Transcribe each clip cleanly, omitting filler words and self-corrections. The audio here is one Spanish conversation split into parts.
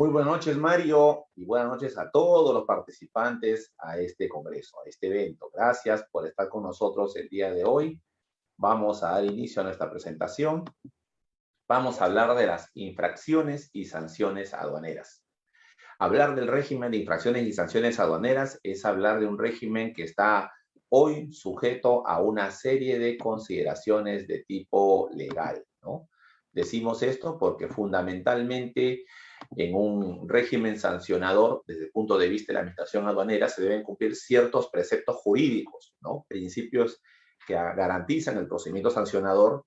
Muy buenas noches, Mario, y buenas noches a todos los participantes a este congreso, a este evento. Gracias por estar con nosotros el día de hoy. Vamos a dar inicio a nuestra presentación. Vamos a hablar de las infracciones y sanciones aduaneras. Hablar del régimen de infracciones y sanciones aduaneras es hablar de un régimen que está hoy sujeto a una serie de consideraciones de tipo legal, ¿no? Decimos esto porque fundamentalmente en un régimen sancionador, desde el punto de vista de la administración aduanera, se deben cumplir ciertos preceptos jurídicos, ¿no? Principios que garantizan el procedimiento sancionador,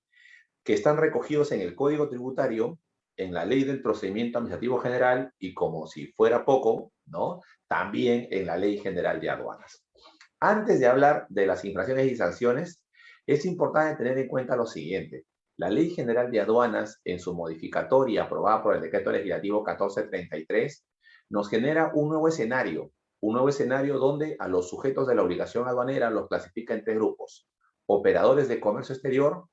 que están recogidos en el Código Tributario, en la Ley del Procedimiento Administrativo General y, como si fuera poco, ¿no?, también en la Ley General de Aduanas. Antes de hablar de las infracciones y sanciones, es importante tener en cuenta lo siguiente. La Ley General de Aduanas, en su modificatoria aprobada por el Decreto Legislativo 1433, nos genera un nuevo escenario donde a los sujetos de la obligación aduanera los clasifica en tres grupos: operadores de comercio exterior,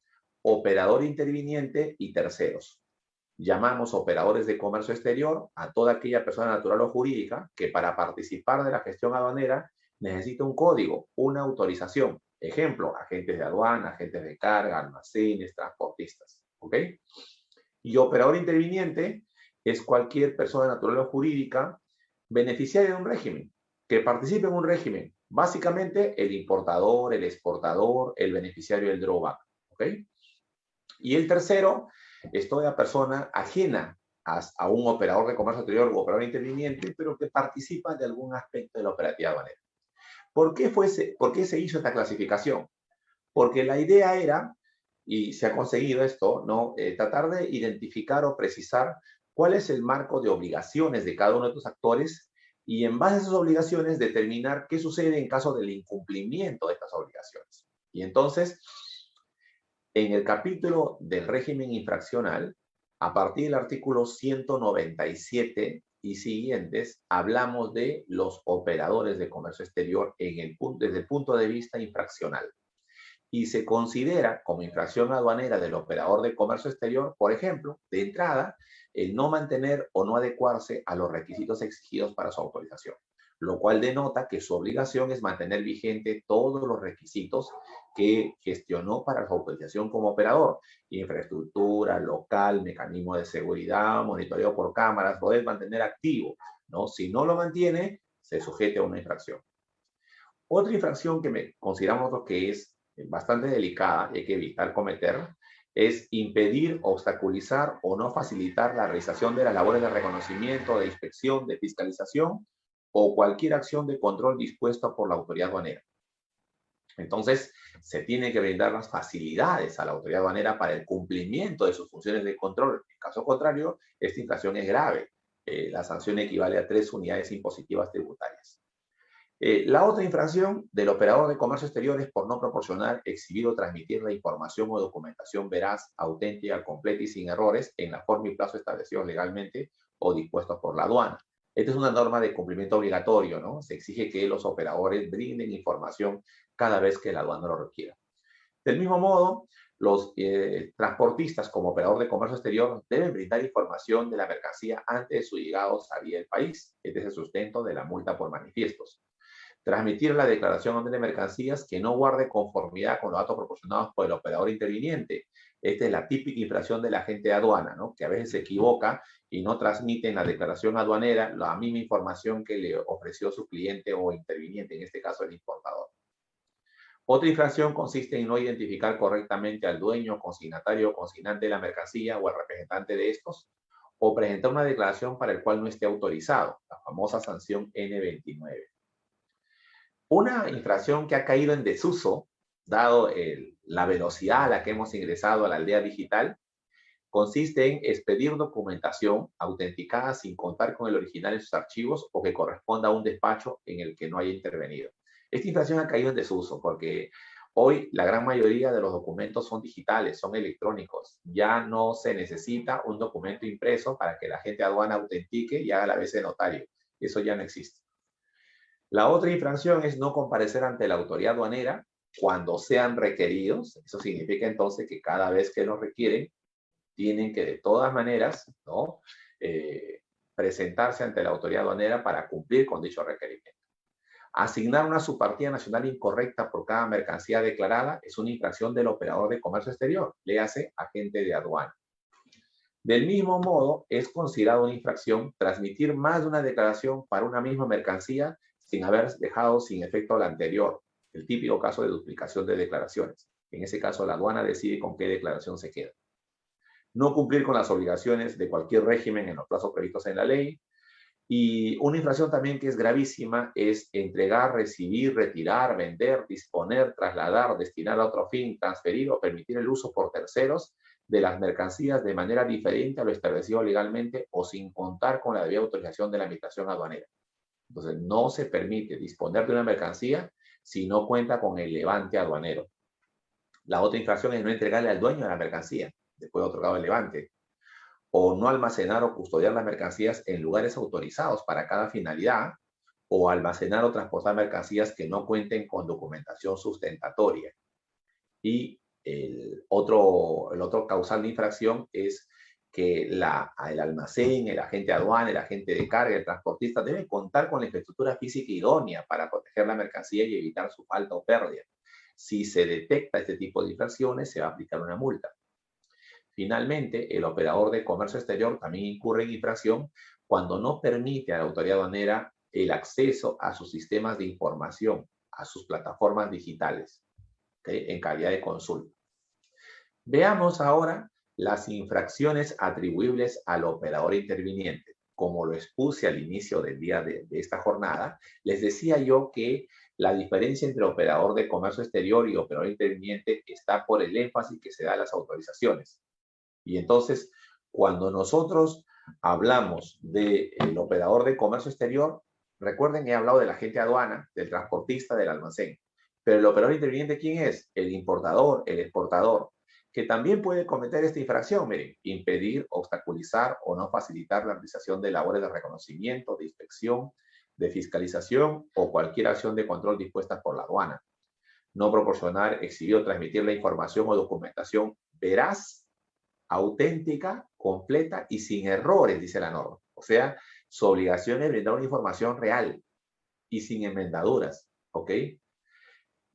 operador interviniente y terceros. Llamamos operadores de comercio exterior a toda aquella persona natural o jurídica que para participar de la gestión aduanera necesita un código, una autorización. Ejemplo, agentes de aduana, agentes de carga, almacenes, transportistas. ¿Ok? Y operador interviniente es cualquier persona natural o jurídica beneficiaria de un régimen, que participe en un régimen. Básicamente, el importador, el exportador, el beneficiario del drawback. ¿Ok? Y el tercero es toda persona ajena a un operador de comercio exterior u operador interviniente, pero que participa de algún aspecto de la operatividad aduanera. ¿Por qué se hizo esta clasificación? Porque la idea era, y se ha conseguido esto, ¿no?, tratar de identificar o precisar cuál es el marco de obligaciones de cada uno de estos actores y, en base a esas obligaciones, determinar qué sucede en caso del incumplimiento de estas obligaciones. Y entonces, en el capítulo del régimen infraccional, a partir del artículo 197 y siguientes, hablamos de los operadores de comercio exterior desde el punto de vista infraccional. Y se considera como infracción aduanera del operador de comercio exterior, por ejemplo, de entrada, el no mantener o no adecuarse a los requisitos exigidos para su autorización, lo cual denota que su obligación es mantener vigente todos los requisitos que gestionó para su autorización como operador: infraestructura, local, mecanismo de seguridad, monitoreo por cámaras, poder mantener activo, ¿no? Si no lo mantiene, se sujete a una infracción. Otra infracción que consideramos que es bastante delicada y hay que evitar cometer es impedir, obstaculizar o no facilitar la realización de las labores de reconocimiento, de inspección, de fiscalización o cualquier acción de control dispuesta por la autoridad aduanera. Entonces, se tiene que brindar las facilidades a la autoridad aduanera para el cumplimiento de sus funciones de control. En caso contrario, esta infracción es grave. La sanción equivale a 3 unidades impositivas tributarias. La otra infracción del operador de comercio exterior es por no proporcionar, exhibir o transmitir la información o documentación veraz, auténtica, completa y sin errores en la forma y plazo establecidos legalmente o dispuestos por la aduana. Esta es una norma de cumplimiento obligatorio, ¿no? Se exige que los operadores brinden información cada vez que la aduana lo requiera. Del mismo modo, los transportistas como operador de comercio exterior deben brindar información de la mercancía antes de su llegada o salida del país. Este es el sustento de la multa por manifiestos. Transmitir la declaración de mercancías que no guarde conformidad con los datos proporcionados por el operador interviniente. Esta es la típica infracción del agente de aduana, ¿no?, que a veces se equivoca y no transmite en la declaración aduanera la misma información que le ofreció su cliente o interviniente, en este caso el importador. Otra infracción consiste en no identificar correctamente al dueño, consignatario o consignante de la mercancía o al representante de estos, o presentar una declaración para el cual no esté autorizado, la famosa sanción N29. Una infracción que ha caído en desuso, dado la velocidad a la que hemos ingresado a la aldea digital, consiste en expedir documentación autenticada sin contar con el original en sus archivos o que corresponda a un despacho en el que no haya intervenido. Esta infracción ha caído en desuso porque hoy la gran mayoría de los documentos son digitales, son electrónicos. Ya no se necesita un documento impreso para que la agente de aduana autentique y haga la vez de notario. Eso ya no existe. La otra infracción es no comparecer ante la autoridad aduanera cuando sean requeridos. Eso significa entonces que cada vez que los requieren, tienen que de todas maneras, ¿no?, presentarse ante la autoridad aduanera para cumplir con dicho requerimiento. Asignar una subpartida nacional incorrecta por cada mercancía declarada es una infracción del operador de comercio exterior, léase agente de aduana. Del mismo modo, es considerado una infracción transmitir más de una declaración para una misma mercancía sin haber dejado sin efecto la anterior, el típico caso de duplicación de declaraciones. En ese caso, la aduana decide con qué declaración se queda. No cumplir con las obligaciones de cualquier régimen en los plazos previstos en la ley. Y una infracción también que es gravísima es entregar, recibir, retirar, vender, disponer, trasladar, destinar a otro fin, transferir o permitir el uso por terceros de las mercancías de manera diferente a lo establecido legalmente o sin contar con la debida autorización de la administración aduanera. Entonces, no se permite disponer de una mercancía si no cuenta con el levante aduanero. La otra infracción es no entregarle al dueño de la mercancía después de otorgado el levante, o no almacenar o custodiar las mercancías en lugares autorizados para cada finalidad, o almacenar o transportar mercancías que no cuenten con documentación sustentatoria. Y el otro causal de infracción es que el almacén, el agente de aduana, el agente de carga, el transportista deben contar con la infraestructura física idónea para proteger la mercancía y evitar su falta o pérdida. Si se detecta este tipo de infracciones, se va a aplicar una multa. Finalmente, el operador de comercio exterior también incurre en infracción cuando no permite a la autoridad aduanera el acceso a sus sistemas de información, a sus plataformas digitales, ¿okay?, en calidad de consulta. Veamos ahora las infracciones atribuibles al operador interviniente. Como lo expuse al inicio del día de esta jornada, les decía yo que la diferencia entre operador de comercio exterior y operador interviniente está por el énfasis que se da a las autorizaciones. Y entonces, cuando nosotros hablamos del operador de comercio exterior, recuerden que he hablado del agente de aduana, del transportista, del almacén. Pero el operador interviniente, ¿quién es? El importador, el exportador, que también puede cometer esta infracción, miren, impedir, obstaculizar o no facilitar la realización de labores de reconocimiento, de inspección, de fiscalización o cualquier acción de control dispuesta por la aduana. No proporcionar, exhibir o transmitir la información o documentación veraz, auténtica, completa y sin errores, dice la norma. O sea, su obligación es brindar una información real y sin enmendaduras, ¿ok?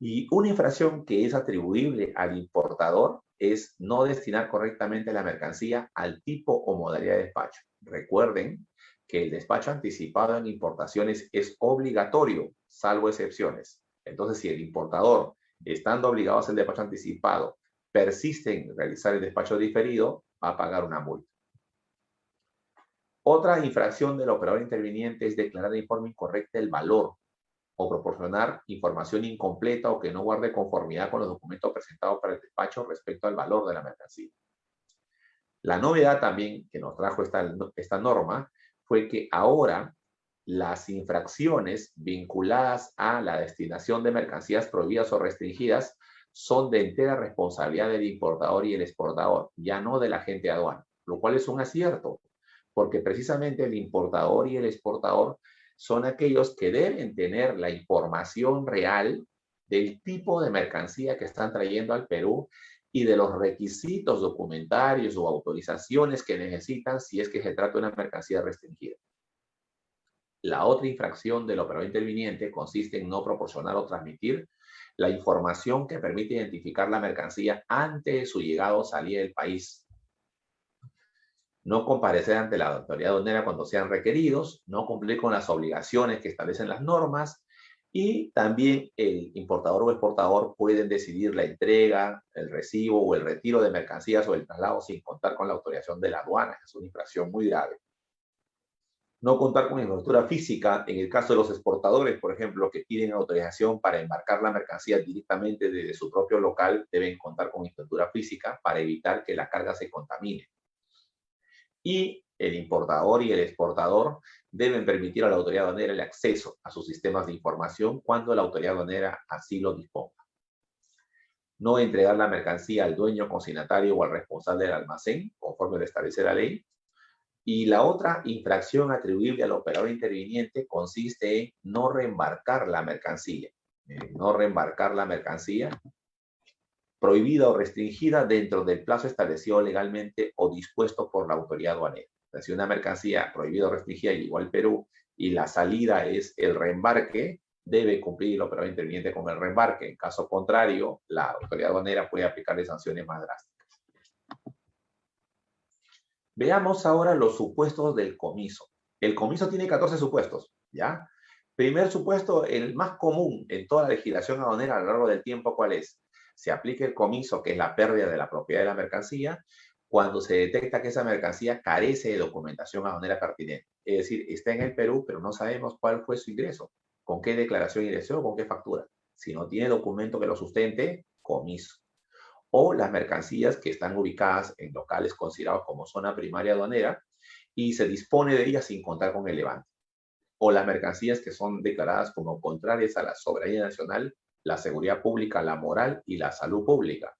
Y una infracción que es atribuible al importador es no destinar correctamente la mercancía al tipo o modalidad de despacho. Recuerden que el despacho anticipado en importaciones es obligatorio, salvo excepciones. Entonces, si el importador, estando obligado a hacer el despacho anticipado, persiste en realizar el despacho diferido, va a pagar una multa. Otra infracción del operador interviniente es declarar de forma incorrecta el valor o proporcionar información incompleta o que no guarde conformidad con los documentos presentados para el despacho respecto al valor de la mercancía. La novedad también que nos trajo esta norma fue que ahora las infracciones vinculadas a la destinación de mercancías prohibidas o restringidas son de entera responsabilidad del importador y el exportador, ya no del agente de aduana, lo cual es un acierto, porque precisamente el importador y el exportador son aquellos que deben tener la información real del tipo de mercancía que están trayendo al Perú y de los requisitos documentarios o autorizaciones que necesitan si es que se trata de una mercancía restringida. La otra infracción del operador interviniente consiste en no proporcionar o transmitir la información que permite identificar la mercancía antes de su llegada o salida del país. No comparecer ante la autoridad aduanera cuando sean requeridos, no cumplir con las obligaciones que establecen las normas, y también el importador o exportador pueden decidir la entrega, el recibo o el retiro de mercancías o el traslado sin contar con la autorización de la aduana. Es una infracción muy grave. No contar con infraestructura física, en el caso de los exportadores, por ejemplo, que piden autorización para embarcar la mercancía directamente desde su propio local, deben contar con infraestructura física para evitar que la carga se contamine. Y el importador y el exportador deben permitir a la autoridad aduanera el acceso a sus sistemas de información cuando la autoridad aduanera así lo disponga. No entregar la mercancía al dueño, consignatario o al responsable del almacén, conforme lo establece la ley. Y la otra infracción atribuible al operador interviniente consiste en no reembarcar la mercancía. No reembarcar la mercancía prohibida o restringida dentro del plazo establecido legalmente o dispuesto por la autoridad aduanera. Si una mercancía prohibida o restringida llegó al Perú y la salida es el reembarque, debe cumplir el operador interviniente con el reembarque. En caso contrario, la autoridad aduanera puede aplicarle sanciones más drásticas. Veamos ahora los supuestos del comiso. El comiso tiene 14 supuestos, ¿ya? Primer supuesto, el más común en toda la legislación aduanera a lo largo del tiempo, ¿cuál es? Se aplica el comiso, que es la pérdida de la propiedad de la mercancía, cuando se detecta que esa mercancía carece de documentación aduanera pertinente. Es decir, está en el Perú, pero no sabemos cuál fue su ingreso, con qué declaración ingresó, con qué factura. Si no tiene documento que lo sustente, comiso. O las mercancías que están ubicadas en locales considerados como zona primaria aduanera y se dispone de ellas sin contar con el levante. O las mercancías que son declaradas como contrarias a la soberanía nacional, la seguridad pública, la moral y la salud pública.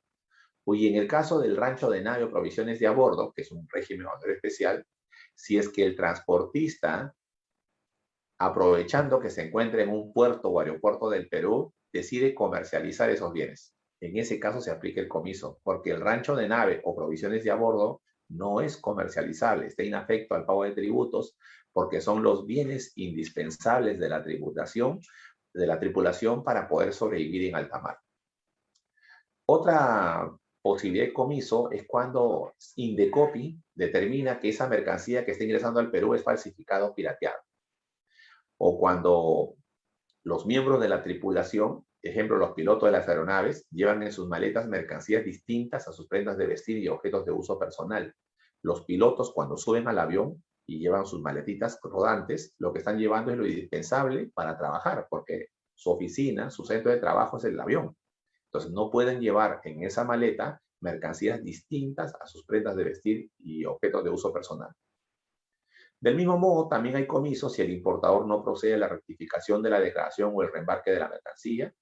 Y en el caso del rancho de nave o provisiones de a bordo, que es un régimen aduanero especial, si es que el transportista, aprovechando que se encuentra en un puerto o aeropuerto del Perú, decide comercializar esos bienes. En ese caso se aplica el comiso, porque el rancho de nave o provisiones de a bordo no es comercializable, está inafecto al pago de tributos, porque son los bienes indispensables de la tributación, de la tripulación para poder sobrevivir en alta mar. Otra posibilidad de comiso es cuando Indecopi determina que esa mercancía que está ingresando al Perú es falsificada o pirateada. O cuando los miembros de la tripulación, ejemplo, los pilotos de las aeronaves, llevan en sus maletas mercancías distintas a sus prendas de vestir y objetos de uso personal. Los pilotos, cuando suben al avión y llevan sus maletitas rodantes, lo que están llevando es lo indispensable para trabajar, porque su oficina, su centro de trabajo es el avión. Entonces, no pueden llevar en esa maleta mercancías distintas a sus prendas de vestir y objetos de uso personal. Del mismo modo, también hay comisos si el importador no procede a la rectificación de la declaración o el reembarque de la mercancía,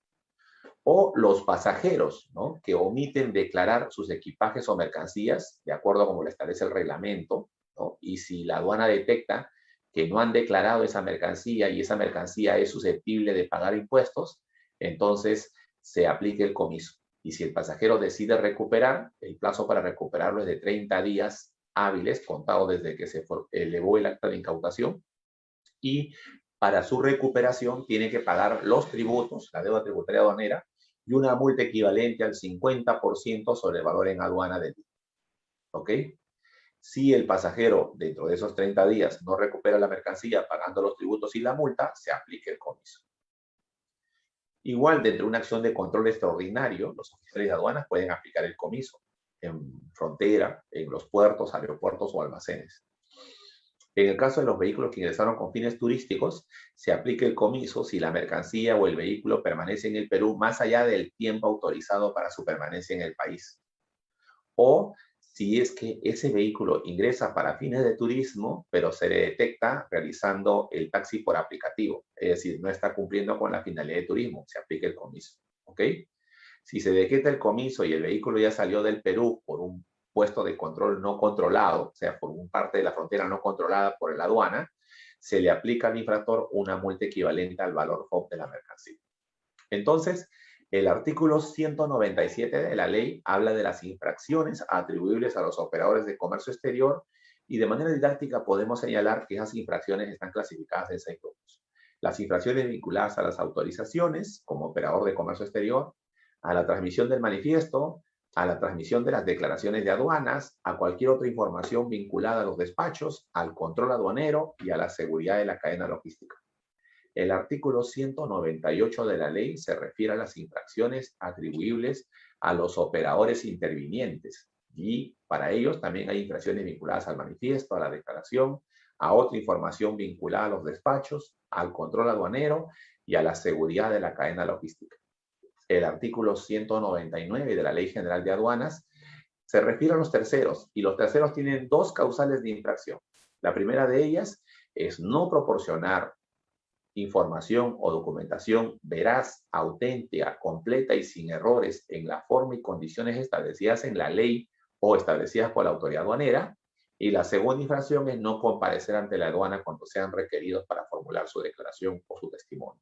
o los pasajeros, ¿no?, que omiten declarar sus equipajes o mercancías de acuerdo a como lo establece el reglamento, ¿no? Y si la aduana detecta que no han declarado esa mercancía y esa mercancía es susceptible de pagar impuestos, entonces se aplica el comiso. Y si el pasajero decide recuperar, el plazo para recuperarlo es de 30 días hábiles, contado desde que se elevó el acta de incautación, y para su recuperación tiene que pagar los tributos, la deuda tributaria aduanera, y una multa equivalente al 50% sobre el valor en aduana del bien. ¿Ok? Si el pasajero dentro de esos 30 días no recupera la mercancía pagando los tributos y la multa, se aplica el comiso. Igual, dentro de una acción de control extraordinario, los oficiales de aduanas pueden aplicar el comiso en frontera, en los puertos, aeropuertos o almacenes. En el caso de los vehículos que ingresaron con fines turísticos, se aplica el comiso si la mercancía o el vehículo permanece en el Perú más allá del tiempo autorizado para su permanencia en el país. O si es que ese vehículo ingresa para fines de turismo, pero se le detecta realizando el taxi por aplicativo, es decir, no está cumpliendo con la finalidad de turismo, se aplica el comiso. ¿Ok? Si se decreta el comiso y el vehículo ya salió del Perú por un puesto de control no controlado, o sea, por una parte de la frontera no controlada por la aduana, se le aplica al infractor una multa equivalente al valor FOB de la mercancía. Entonces, el artículo 197 de la ley habla de las infracciones atribuibles a los operadores de comercio exterior y de manera didáctica podemos señalar que esas infracciones están clasificadas en 6 grupos. Las infracciones vinculadas a las autorizaciones como operador de comercio exterior, a la transmisión del manifiesto, a la transmisión de las declaraciones de aduanas, a cualquier otra información vinculada a los despachos, al control aduanero y a la seguridad de la cadena logística. El artículo 198 de la ley se refiere a las infracciones atribuibles a los operadores intervinientes y para ellos también hay infracciones vinculadas al manifiesto, a la declaración, a otra información vinculada a los despachos, al control aduanero y a la seguridad de la cadena logística. El artículo 199 de la Ley General de Aduanas se refiere a los terceros y los terceros tienen 2 causales de infracción. La primera de ellas es no proporcionar información o documentación veraz, auténtica, completa y sin errores en la forma y condiciones establecidas en la ley o establecidas por la autoridad aduanera. Y la segunda infracción es no comparecer ante la aduana cuando sean requeridos para formular su declaración o su testimonio.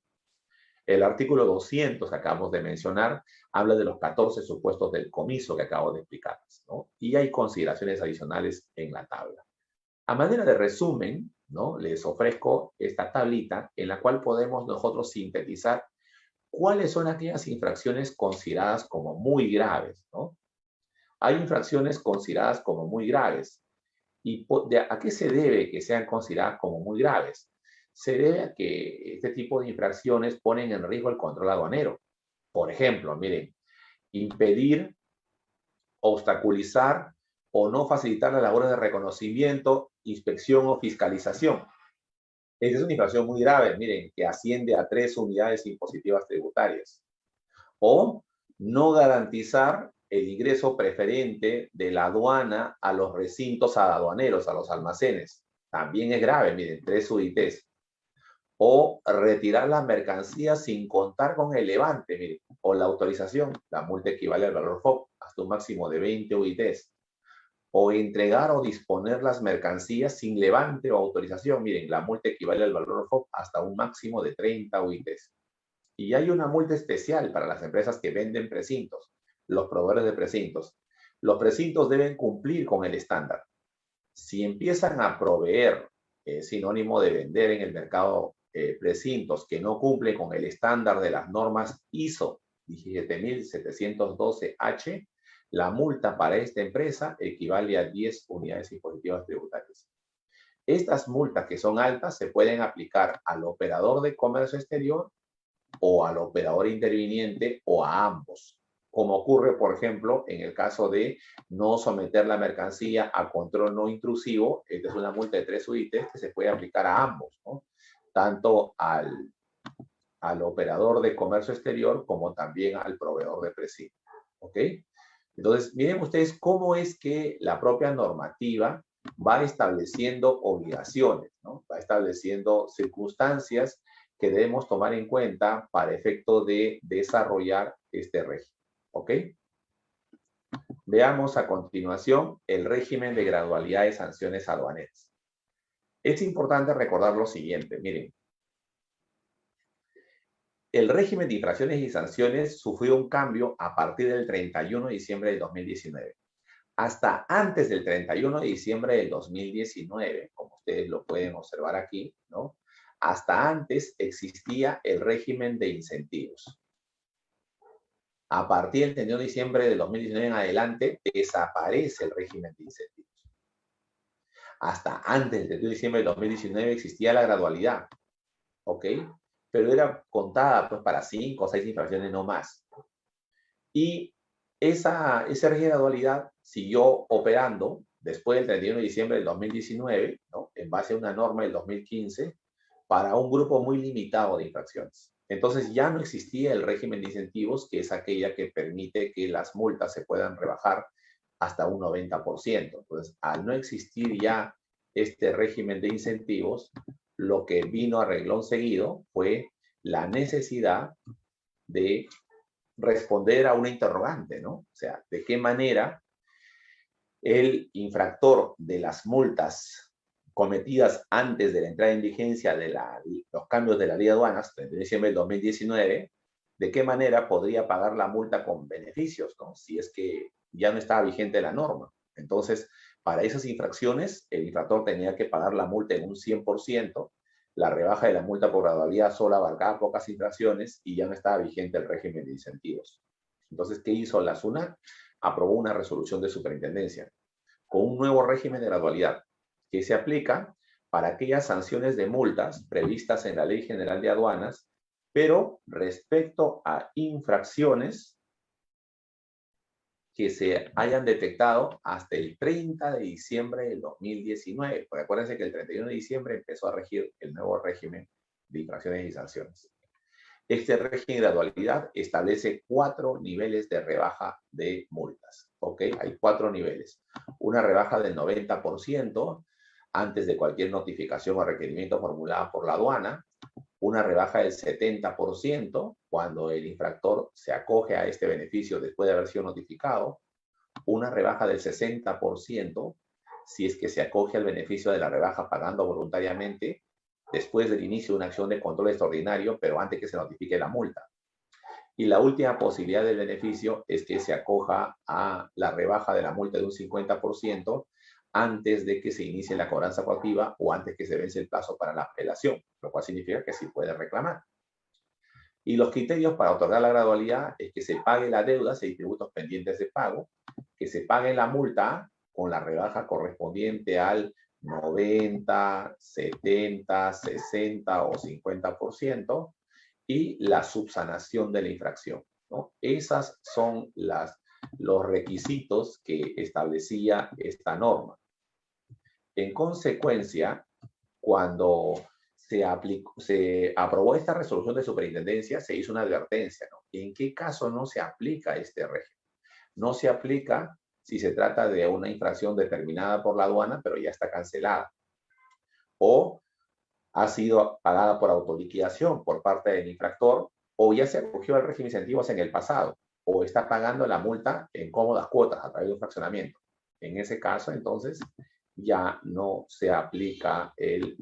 El artículo 200 que acabamos de mencionar habla de los 14 supuestos del comiso que acabo de explicarles, ¿no? Y hay consideraciones adicionales en la tabla. A manera de resumen, ¿no? Les ofrezco esta tablita en la cual podemos nosotros sintetizar cuáles son aquellas infracciones consideradas como muy graves, ¿no? Hay infracciones consideradas como muy graves. ¿Y a qué se debe que sean consideradas como muy graves? Se debe a que este tipo de infracciones ponen en riesgo el control aduanero. Por ejemplo, miren, impedir, obstaculizar o no facilitar las labores de reconocimiento, inspección o fiscalización. Esta es una infracción muy grave, miren, que asciende a 3 unidades impositivas tributarias. O no garantizar el ingreso preferente de la aduana a los recintos aduaneros, a los almacenes. También es grave, miren, 3 UITs. O retirar las mercancías sin contar con el levante, miren, o la autorización. La multa equivale al valor FOB, hasta un máximo de 20 UITs. O entregar o disponer las mercancías sin levante o autorización. Miren, la multa equivale al valor FOB hasta un máximo de 30 UITs. Y hay una multa especial para las empresas que venden precintos, los proveedores de precintos. Los precintos deben cumplir con el estándar. Si empiezan a proveer, sinónimo de vender en el mercado precintos que no cumplen con el estándar de las normas ISO 17712H, la multa para esta empresa equivale a 10 unidades impositivas tributarias. Estas multas que son altas se pueden aplicar al operador de comercio exterior o al operador interviniente o a ambos, como ocurre, por ejemplo, en el caso de no someter la mercancía a control no intrusivo. Esta es una multa de 3 UITs que se puede aplicar a ambos, ¿no? Tanto al operador de comercio exterior como también al proveedor de precinto, ¿ok? Entonces, miren ustedes cómo es que la propia normativa va estableciendo obligaciones, ¿no? Va estableciendo circunstancias que debemos tomar en cuenta para efecto de desarrollar este régimen, ¿ok? Veamos a continuación el régimen de gradualidad de sanciones aduaneras. Es importante recordar lo siguiente, miren. El régimen de infracciones y sanciones sufrió un cambio a partir del 31 de diciembre de 2019. Hasta antes del 31 de diciembre del 2019, como ustedes lo pueden observar aquí, ¿no? Hasta antes existía el régimen de incentivos. A partir del 31 de diciembre del 2019 en adelante, desaparece el régimen de incentivos. Hasta antes del 31 de diciembre del 2019 existía la gradualidad, ¿ok? Pero era contada pues para 5 o 6 infracciones no más. Y ese régimen de gradualidad siguió operando después del 31 de diciembre del 2019, ¿no? En base a una norma del 2015, para un grupo muy limitado de infracciones. Entonces ya no existía el régimen de incentivos, que es aquella que permite que las multas se puedan rebajar hasta un 90%. Entonces, al no existir ya este régimen de incentivos, lo que vino a renglón seguido fue la necesidad de responder a una interrogante, ¿no? O sea, ¿de qué manera el infractor de las multas cometidas antes de la entrada en vigencia de los cambios de la ley de aduanas, 31 de diciembre del 2019, de qué manera podría pagar la multa con beneficios, ¿no? Si es que ya no estaba vigente la norma? Entonces, para esas infracciones, el infractor tenía que pagar la multa en un 100%, la rebaja de la multa por gradualidad solo abarcaba pocas infracciones y ya no estaba vigente el régimen de incentivos. Entonces, ¿qué hizo la SUNAT? Aprobó una resolución de superintendencia con un nuevo régimen de gradualidad que se aplica para aquellas sanciones de multas previstas en la Ley General de Aduanas, pero respecto a infracciones que se hayan detectado hasta el 30 de diciembre del 2019. Porque acuérdense que el 31 de diciembre empezó a regir el nuevo régimen de infracciones y sanciones. Este régimen de gradualidad establece 4 niveles de rebaja de multas, ¿ok? Hay 4 niveles. Una rebaja del 90% antes de cualquier notificación o requerimiento formulada por la aduana. Una rebaja del 70% cuando el infractor se acoge a este beneficio después de haber sido notificado. Una rebaja del 60% si es que se acoge al beneficio de la rebaja pagando voluntariamente después del inicio de una acción de control extraordinario, pero antes que se notifique la multa. Y la última posibilidad del beneficio es que se acoja a la rebaja de la multa de un 50% antes de que se inicie la cobranza coactiva o antes que se vence el plazo para la apelación, lo cual significa que sí puede reclamar. Y los criterios para otorgar la gradualidad es que se pague la deuda si hay tributos pendientes de pago, que se pague la multa con la rebaja correspondiente al 90, 70, 60 o 50% y la subsanación de la infracción, ¿no? Esas son los requisitos que establecía esta norma. En consecuencia, cuando se aprobó esta resolución de superintendencia, se hizo una advertencia, ¿no? ¿En qué caso no se aplica este régimen? No se aplica si se trata de una infracción determinada por la aduana, pero ya está cancelada. O ha sido pagada por autoliquidación por parte del infractor, o ya se acogió al régimen de incentivos en el pasado, o está pagando la multa en cómodas cuotas a través de un fraccionamiento. En ese caso, entonces, ya no se aplica el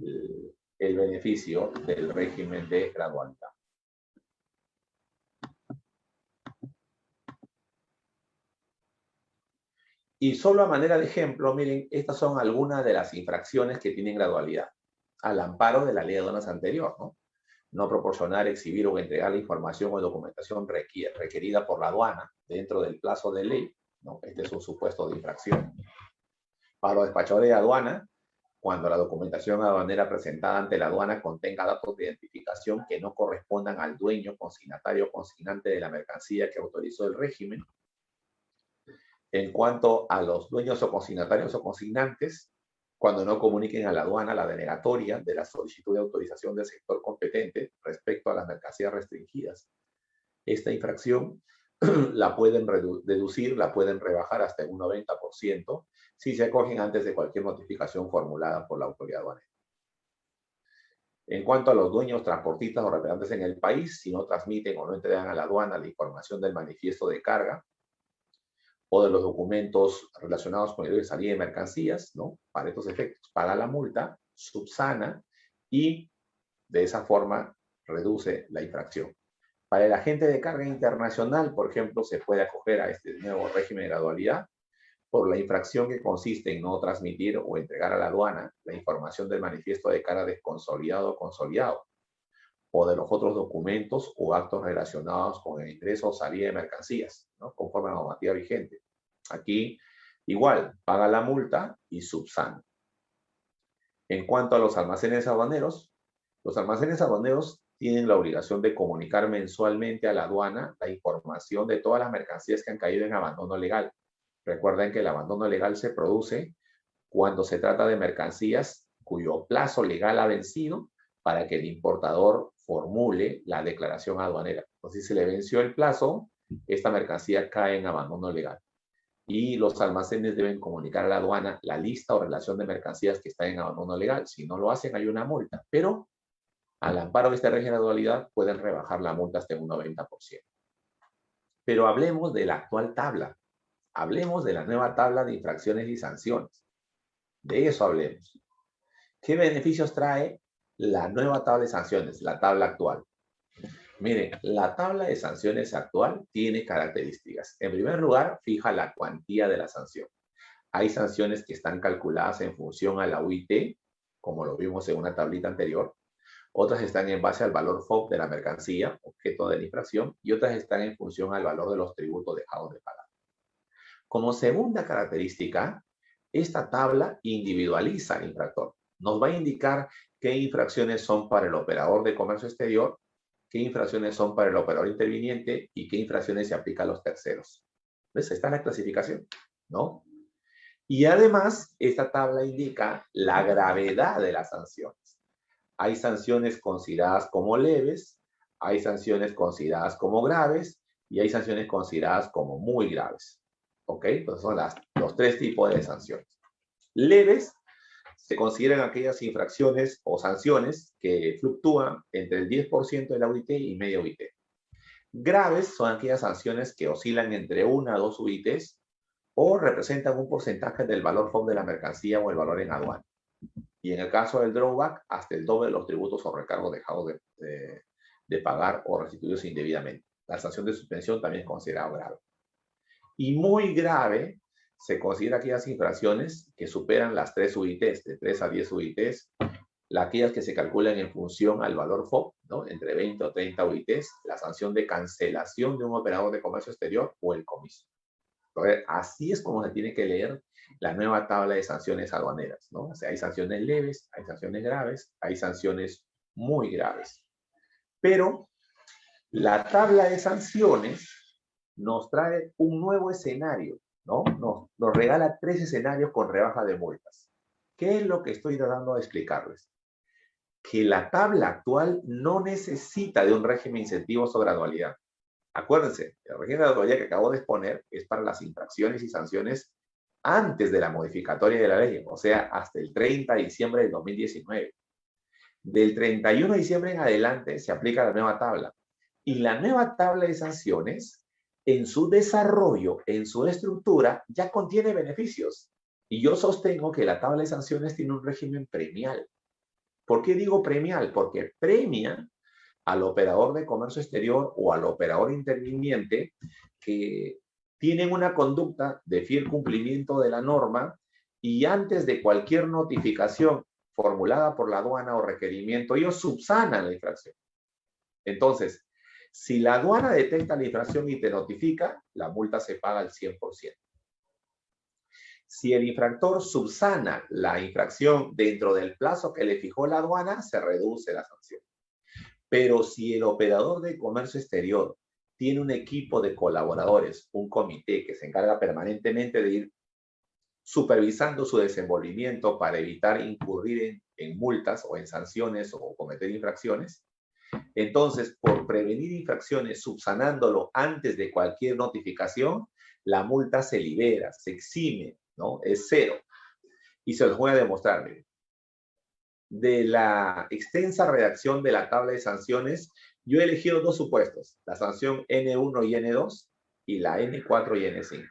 beneficio del régimen de gradualidad. Y solo a manera de ejemplo, miren, estas son algunas de las infracciones que tienen gradualidad, al amparo de la ley de aduanas anterior, ¿no? No proporcionar, exhibir o entregar la información o documentación requerida por la aduana dentro del plazo de ley, ¿no? Este es un supuesto de infracción. Para los despachadores de aduana, cuando la documentación aduanera presentada ante la aduana contenga datos de identificación que no correspondan al dueño, consignatario o consignante de la mercancía que autorizó el régimen. En cuanto a los dueños o consignatarios o consignantes, cuando no comuniquen a la aduana la denegatoria de la solicitud de autorización del sector competente respecto a las mercancías restringidas. Esta infracción la pueden deducir, la pueden rebajar hasta un 90% si se acogen antes de cualquier notificación formulada por la autoridad aduanera. En cuanto a los dueños, transportistas o representantes en el país, si no transmiten o no entregan a la aduana la información del manifiesto de carga o de los documentos relacionados con el de salida de mercancías, ¿no? Para estos efectos, paga la multa, subsana y de esa forma reduce la infracción. Para el agente de carga internacional, por ejemplo, se puede acoger a este nuevo régimen de gradualidad por la infracción que consiste en no transmitir o entregar a la aduana la información del manifiesto de carga desconsolidado o consolidado, o de los otros documentos o actos relacionados con el ingreso o salida de mercancías, ¿no? Conforme a la normativa vigente. Aquí, igual, paga la multa y subsana. En cuanto a los almacenes aduaneros tienen la obligación de comunicar mensualmente a la aduana la información de todas las mercancías que han caído en abandono legal. Recuerden que el abandono legal se produce cuando se trata de mercancías cuyo plazo legal ha vencido para que el importador formule la declaración aduanera. Entonces, si se le venció el plazo, esta mercancía cae en abandono legal. Y los almacenes deben comunicar a la aduana la lista o relación de mercancías que están en abandono legal. Si no lo hacen, hay una multa. Pero al amparo de esta regla de dualidad, pueden rebajar la multa hasta un 90%. Pero hablemos de la actual tabla. Hablemos de la nueva tabla de infracciones y sanciones. De eso hablemos. ¿Qué beneficios trae la nueva tabla de sanciones, la tabla actual? Miren, la tabla de sanciones actual tiene características. En primer lugar, fija la cuantía de la sanción. Hay sanciones que están calculadas en función a la UIT, como lo vimos en una tablita anterior. Otras están en base al valor FOB de la mercancía, objeto de la infracción, y otras están en función al valor de los tributos dejados de pagar. Como segunda característica, esta tabla individualiza al infractor. Nos va a indicar qué infracciones son para el operador de comercio exterior, qué infracciones son para el operador interviniente y qué infracciones se aplican a los terceros. ¿Ves? Ahí está la clasificación, ¿no? Y además, esta tabla indica la gravedad de las sanciones. Hay sanciones consideradas como leves, hay sanciones consideradas como graves y hay sanciones consideradas como muy graves. ¿Ok? Entonces son los tres tipos de sanciones. Leves se consideran aquellas infracciones o sanciones que fluctúan entre el 10% de la UIT y media UIT. Graves son aquellas sanciones que oscilan entre 1 a 2 UITs o representan un porcentaje del valor FOB de la mercancía o el valor en aduana. Y en el caso del drawback, hasta el doble de los tributos o recargos dejados de pagar o restituidos indebidamente. La sanción de suspensión también es considerada grave. Y muy grave se considera aquellas infracciones que superan las 3 UITs, de 3 a 10 UITs, aquellas que se calculan en función al valor FOB, ¿no? Entre 20 o 30 UITs, la sanción de cancelación de un operador de comercio exterior o el comiso. Entonces, así es como se tiene que leer la nueva tabla de sanciones aduaneras, ¿no? O sea, hay sanciones leves, hay sanciones graves, hay sanciones muy graves. Pero la tabla de sanciones nos trae un nuevo escenario, ¿no? Nos regala 3 escenarios con rebaja de multas. ¿Qué es lo que estoy tratando de explicarles? Que la tabla actual no necesita de un régimen de incentivos sobre anualidad. Acuérdense, el régimen de anualidad que acabo de exponer es para las infracciones y sanciones antes de la modificatoria de la ley, o sea, hasta el 30 de diciembre del 2019. Del 31 de diciembre en adelante se aplica la nueva tabla. Y la nueva tabla de sanciones, en su desarrollo, en su estructura, ya contiene beneficios. Y yo sostengo que la tabla de sanciones tiene un régimen premial. ¿Por qué digo premial? Porque premia al operador de comercio exterior o al operador interviniente que tienen una conducta de fiel cumplimiento de la norma y antes de cualquier notificación formulada por la aduana o requerimiento, ellos subsanan la infracción. Entonces, si la aduana detecta la infracción y te notifica, la multa se paga al 100%. Si el infractor subsana la infracción dentro del plazo que le fijó la aduana, se reduce la sanción. Pero si el operador de comercio exterior tiene un equipo de colaboradores, un comité que se encarga permanentemente de ir supervisando su desenvolvimiento para evitar incurrir en multas o en sanciones o cometer infracciones, entonces, por prevenir infracciones, subsanándolo antes de cualquier notificación, la multa se libera, se exime, ¿no? Es cero. Y se los voy a demostrar, miren. De la extensa redacción de la tabla de sanciones, yo he elegido 2 supuestos, la sanción N1 y N2 y la N4 y N5.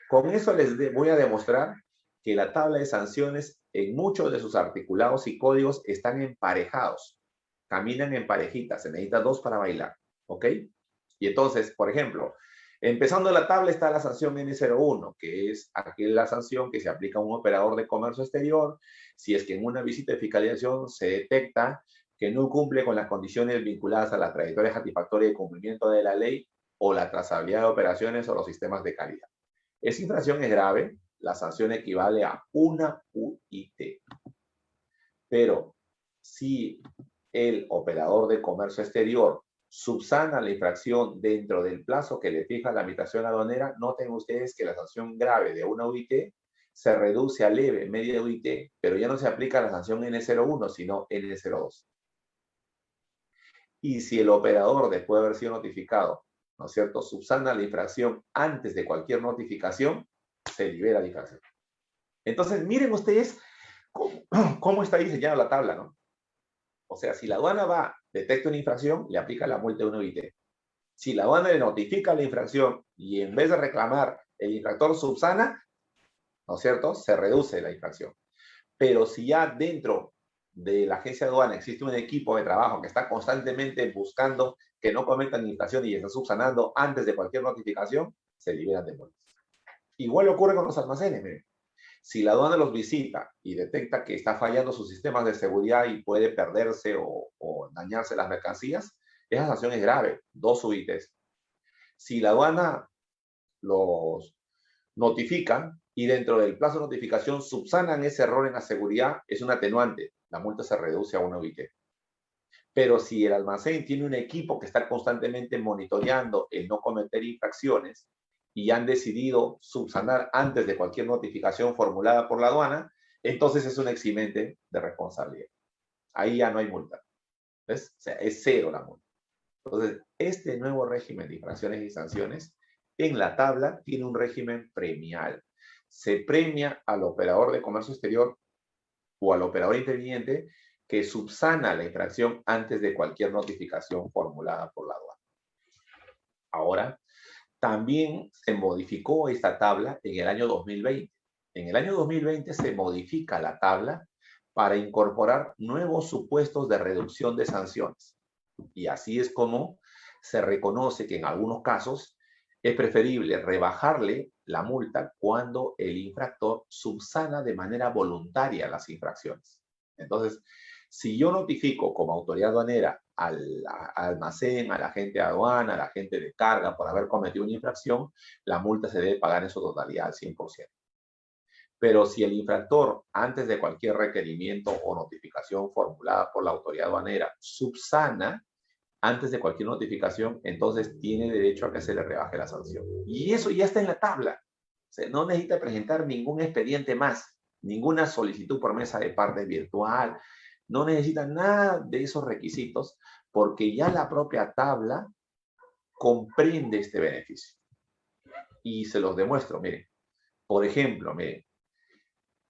Con eso les voy a demostrar que la tabla de sanciones en muchos de sus articulados y códigos están emparejados, caminan en parejitas, se necesita 2 para bailar, ¿ok? Y entonces, por ejemplo, empezando la tabla está la sanción N01, que es aquella sanción que se aplica a un operador de comercio exterior si es que en una visita de fiscalización se detecta que no cumple con las condiciones vinculadas a la trayectoria satisfactoria de cumplimiento de la ley o la trazabilidad de operaciones o los sistemas de calidad. Esa infracción es grave, la sanción equivale a una UIT. Pero si el operador de comercio exterior subsana la infracción dentro del plazo que le fija la administración aduanera, noten ustedes que la sanción grave de una UIT se reduce a leve, media UIT, pero ya no se aplica la sanción N01, sino N02. Y si el operador, después de haber sido notificado, ¿no es cierto?, subsana la infracción antes de cualquier notificación, se libera la infracción. Entonces, miren ustedes cómo está diseñada la tabla, ¿no? O sea, si la aduana va, detecta una infracción, le aplica la multa de una UIT. Si la aduana le notifica la infracción y en vez de reclamar, el infractor subsana, ¿no es cierto?, se reduce la infracción. Pero si ya dentro de la agencia de aduana existe un equipo de trabajo que está constantemente buscando que no cometan infracción y está subsanando antes de cualquier notificación, se liberan de multas. Igual ocurre con los almacenes, miren. Si la aduana los visita y detecta que está fallando sus sistemas de seguridad y puede perderse o dañarse las mercancías, esa sanción es grave, 2 UITs. Si la aduana los notifica y dentro del plazo de notificación subsanan ese error en la seguridad, es un atenuante, la multa se reduce a 1 UIT. Pero si el almacén tiene un equipo que está constantemente monitoreando el no cometer infracciones y han decidido subsanar antes de cualquier notificación formulada por la aduana, entonces es un eximente de responsabilidad. Ahí ya no hay multa. ¿Ves? O sea, es cero la multa. Entonces, este nuevo régimen de infracciones y sanciones en la tabla tiene un régimen premial. Se premia al operador de comercio exterior o al operador interviniente que subsana la infracción antes de cualquier notificación formulada por la aduana. Ahora, también se modificó esta tabla en el año 2020. En el año 2020 se modifica la tabla para incorporar nuevos supuestos de reducción de sanciones. Y así es como se reconoce que en algunos casos Es preferible rebajarle la multa cuando el infractor subsana de manera voluntaria las infracciones. Entonces, si yo notifico como autoridad aduanera al almacén, a la agente de aduana, a la agente de carga por haber cometido una infracción, la multa se debe pagar en su totalidad al 100%. Pero si el infractor, antes de cualquier requerimiento o notificación formulada por la autoridad aduanera, subsana antes de cualquier notificación, entonces tiene derecho a que se le rebaje la sanción. Y eso ya está en la tabla. O sea, no necesita presentar ningún expediente más, ninguna solicitud por mesa de parte virtual, no necesita nada de esos requisitos porque ya la propia tabla comprende este beneficio. Y se los demuestro, miren. Por ejemplo, miren,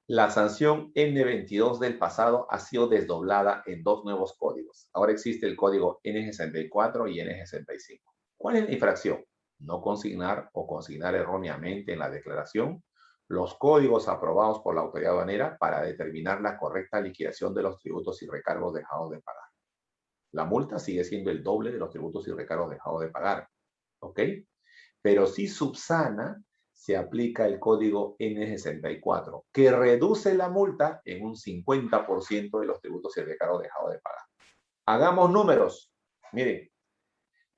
la sanción N22 del pasado ha sido desdoblada en dos nuevos códigos. Ahora existe el código N64 y N65. ¿Cuál es la infracción? No consignar o consignar erróneamente en la declaración los códigos aprobados por la autoridad aduanera para determinar la correcta liquidación de los tributos y recargos dejados de pagar. La multa sigue siendo el doble de los tributos y recargos dejados de pagar. ¿Ok? Pero si subsana, se aplica el código N64, que reduce la multa en un 50% de los tributos y recargos dejados de pagar. Hagamos números. Miren,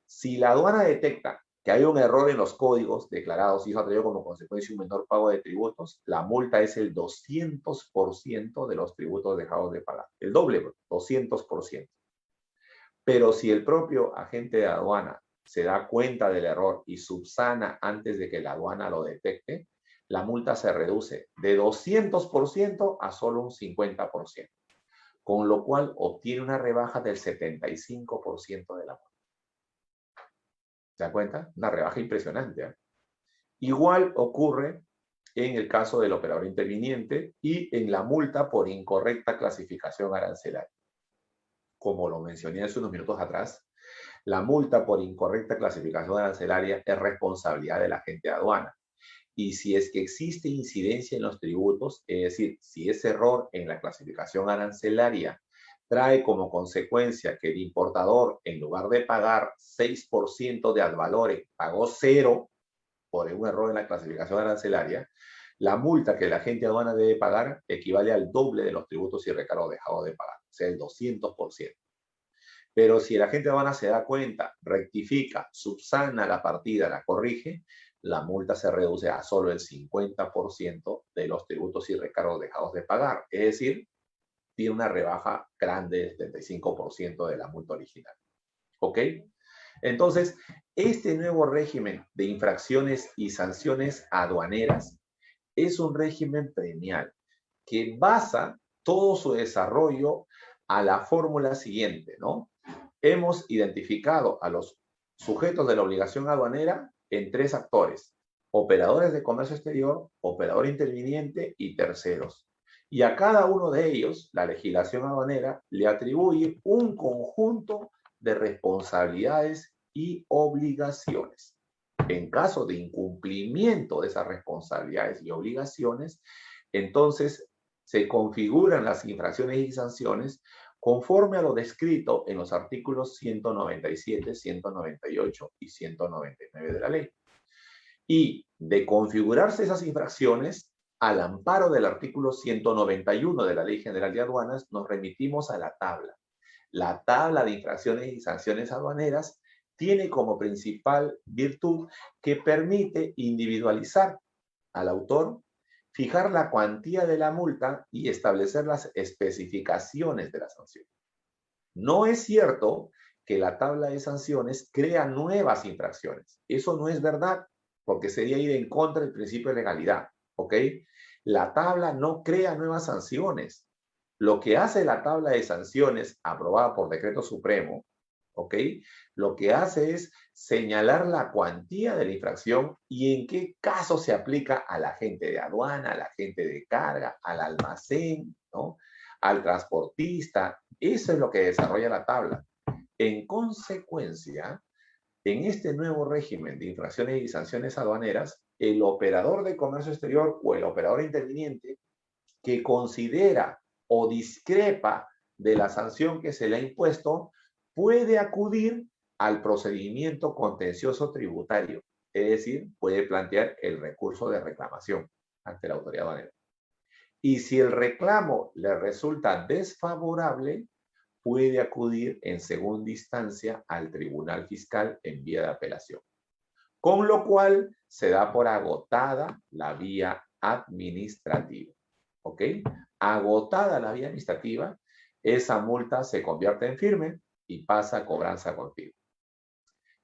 si la aduana detecta que hay un error en los códigos declarados y eso ha traído como consecuencia un menor pago de tributos, la multa es el 200% de los tributos dejados de pagar. El doble, 200%. Pero si el propio agente de aduana se da cuenta del error y subsana antes de que la aduana lo detecte, la multa se reduce de 200% a solo un 50%, con lo cual obtiene una rebaja del 75% de la multa. ¿Se da cuenta? Una rebaja impresionante, ¿eh? Igual ocurre en el caso del operador interviniente y en la multa por incorrecta clasificación arancelaria. Como lo mencioné hace unos minutos atrás, la multa por incorrecta clasificación arancelaria es responsabilidad del agente de aduana. Y si es que existe incidencia en los tributos, es decir, si ese error en la clasificación arancelaria trae como consecuencia que el importador, en lugar de pagar 6% de ad valorem, pagó 0 por un error en la clasificación arancelaria, la multa que el agente de aduana debe pagar equivale al doble de los tributos y recargos dejados de pagar, o sea, el 200%. Pero si el agente de aduana se da cuenta, rectifica, subsana la partida, la corrige, la multa se reduce a solo el 50% de los tributos y recargos dejados de pagar. Es decir, tiene una rebaja grande del 75% de la multa original. ¿Ok? Entonces, este nuevo régimen de infracciones y sanciones aduaneras es un régimen premial que basa todo su desarrollo a la fórmula siguiente, ¿no? Hemos identificado a los sujetos de la obligación aduanera en tres actores: operadores de comercio exterior, operador interviniente y terceros. Y a cada uno de ellos, la legislación aduanera le atribuye un conjunto de responsabilidades y obligaciones. En caso de incumplimiento de esas responsabilidades y obligaciones, entonces se configuran las infracciones y sanciones conforme a lo descrito en los artículos 197, 198 y 199 de la ley. Y de configurarse esas infracciones, al amparo del artículo 191 de la Ley General de Aduanas, nos remitimos a la tabla. La tabla de infracciones y sanciones aduaneras tiene como principal virtud que permite individualizar al autor, fijar la cuantía de la multa y establecer las especificaciones de la sanción. No es cierto que la tabla de sanciones crea nuevas infracciones. Eso no es verdad, porque sería ir en contra del principio de legalidad, ¿ok? La tabla no crea nuevas sanciones. Lo que hace la tabla de sanciones aprobada por decreto supremo, ¿ok? Lo que hace es señalar la cuantía de la infracción y en qué caso se aplica al agente de aduana, al agente de carga, al almacén, ¿no? Al transportista. Eso es lo que desarrolla la tabla. En consecuencia, en este nuevo régimen de infracciones y sanciones aduaneras, el operador de comercio exterior o el operador interviniente que considera o discrepa de la sanción que se le ha impuesto puede acudir al procedimiento contencioso tributario es decir, puede plantear el recurso de reclamación ante la autoridad aduanera. Y si el reclamo le resulta desfavorable, puede acudir en segunda instancia al Tribunal Fiscal en vía de apelación, con lo cual se da por agotada la vía administrativa. ¿Ok? Agotada la vía administrativa, esa multa se convierte en firme y pasa a cobranza continua.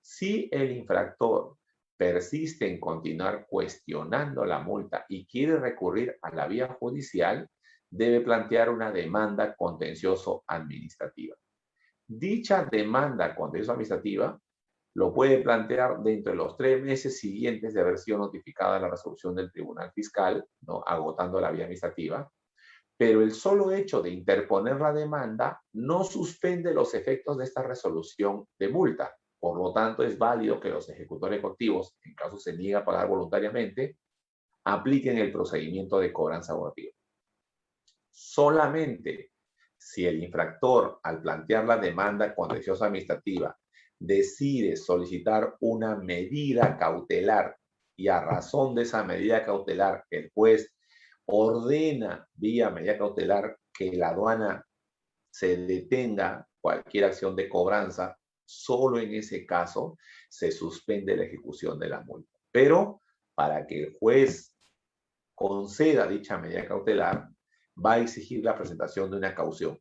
Si el infractor persiste en continuar cuestionando la multa y quiere recurrir a la vía judicial, debe plantear una demanda contencioso administrativa. Dicha demanda contencioso administrativa lo puede plantear dentro de los 3 meses siguientes de haber sido notificada la resolución del Tribunal Fiscal, ¿no? Agotando la vía administrativa, pero el solo hecho de interponer la demanda no suspende los efectos de esta resolución de multa. Por lo tanto, es válido que los ejecutores efectivos, en caso se niegue a pagar voluntariamente, apliquen el procedimiento de cobranza abortiva. Solamente si el infractor, al plantear la demanda contenciosa administrativa, decide solicitar una medida cautelar y a razón de esa medida cautelar el juez ordena vía medida cautelar que la aduana se detenga cualquier acción de cobranza, solo en ese caso se suspende la ejecución de la multa. Pero para que el juez conceda dicha medida cautelar, va a exigir la presentación de una caución,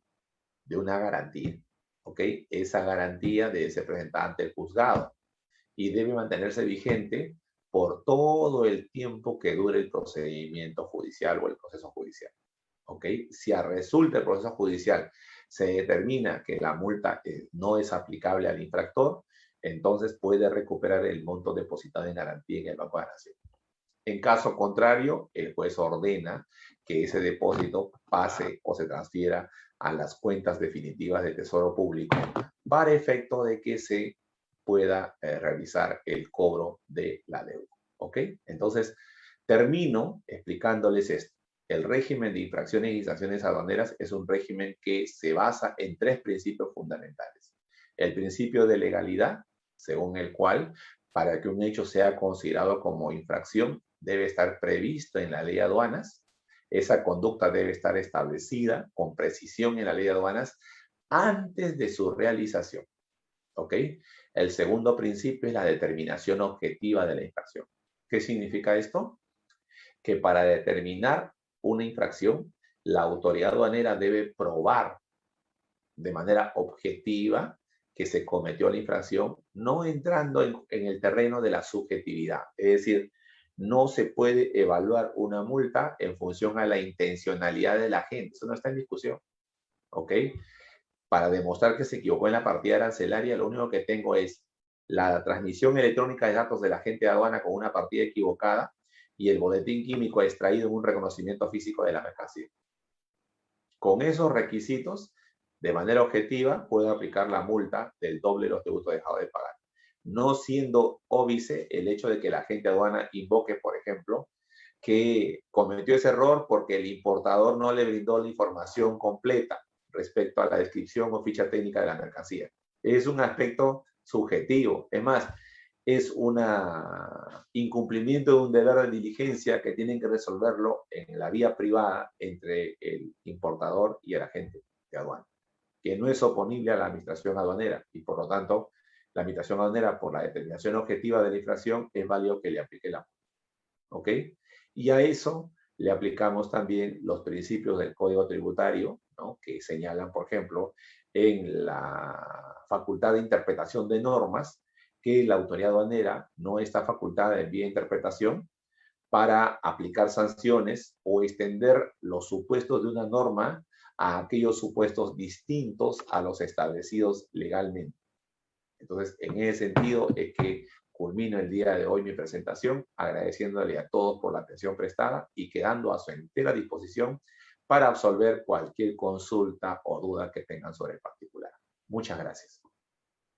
de una garantía. ¿Ok? Esa garantía debe ser presentada ante el juzgado y debe mantenerse vigente por todo el tiempo que dure el procedimiento judicial o el proceso judicial. ¿Ok? Si resulta el proceso judicial se determina que la multa no es aplicable al infractor, entonces puede recuperar el monto depositado en garantía en el Banco de la Nación. En caso contrario, el juez ordena que ese depósito pase o se transfiera a las cuentas definitivas del Tesoro Público para efecto de que se pueda realizar el cobro de la deuda. ¿Ok? Entonces, termino explicándoles esto. El régimen de infracciones y sanciones aduaneras es un régimen que se basa en 3 principios fundamentales. El principio de legalidad, según el cual, para que un hecho sea considerado como infracción, debe estar previsto en la ley de aduanas. Esa conducta debe estar establecida con precisión en la ley de aduanas antes de su realización. ¿Ok? El segundo principio es la determinación objetiva de la infracción. ¿Qué significa esto? Que para determinar una infracción, la autoridad aduanera debe probar de manera objetiva que se cometió la infracción, no entrando en el terreno de la subjetividad. Es decir, no se puede evaluar una multa en función a la intencionalidad de la gente. Eso no está en discusión. ¿Ok? Para demostrar que se equivocó en la partida arancelaria, lo único que tengo es la transmisión electrónica de datos de la agente de aduana con una partida equivocada y el boletín químico extraído en un reconocimiento físico de la mercancía. Con esos requisitos, de manera objetiva, puedo aplicar la multa del doble de los tributos dejados de pagar. No siendo óbice el hecho de que la agente de aduana invoque, por ejemplo, que cometió ese error porque el importador no le brindó la información completa respecto a la descripción o ficha técnica de la mercancía. Es un aspecto subjetivo. Es más, es un incumplimiento de un deber de diligencia que tienen que resolverlo en la vía privada entre el importador y el agente de aduana, que no es oponible a la administración aduanera y por lo tanto la administración aduanera, por la determinación objetiva de la infracción, es válido que le aplique la multa. ¿Ok? Y a eso le aplicamos también los principios del Código Tributario, ¿no? Que señalan, por ejemplo, en la facultad de interpretación de normas, que la autoridad aduanera no está facultada en vía de interpretación para aplicar sanciones o extender los supuestos de una norma a aquellos supuestos distintos a los establecidos legalmente. Entonces, en ese sentido es que culmino el día de hoy mi presentación, agradeciéndole a todos por la atención prestada y quedando a su entera disposición para absolver cualquier consulta o duda que tengan sobre el particular. Muchas gracias.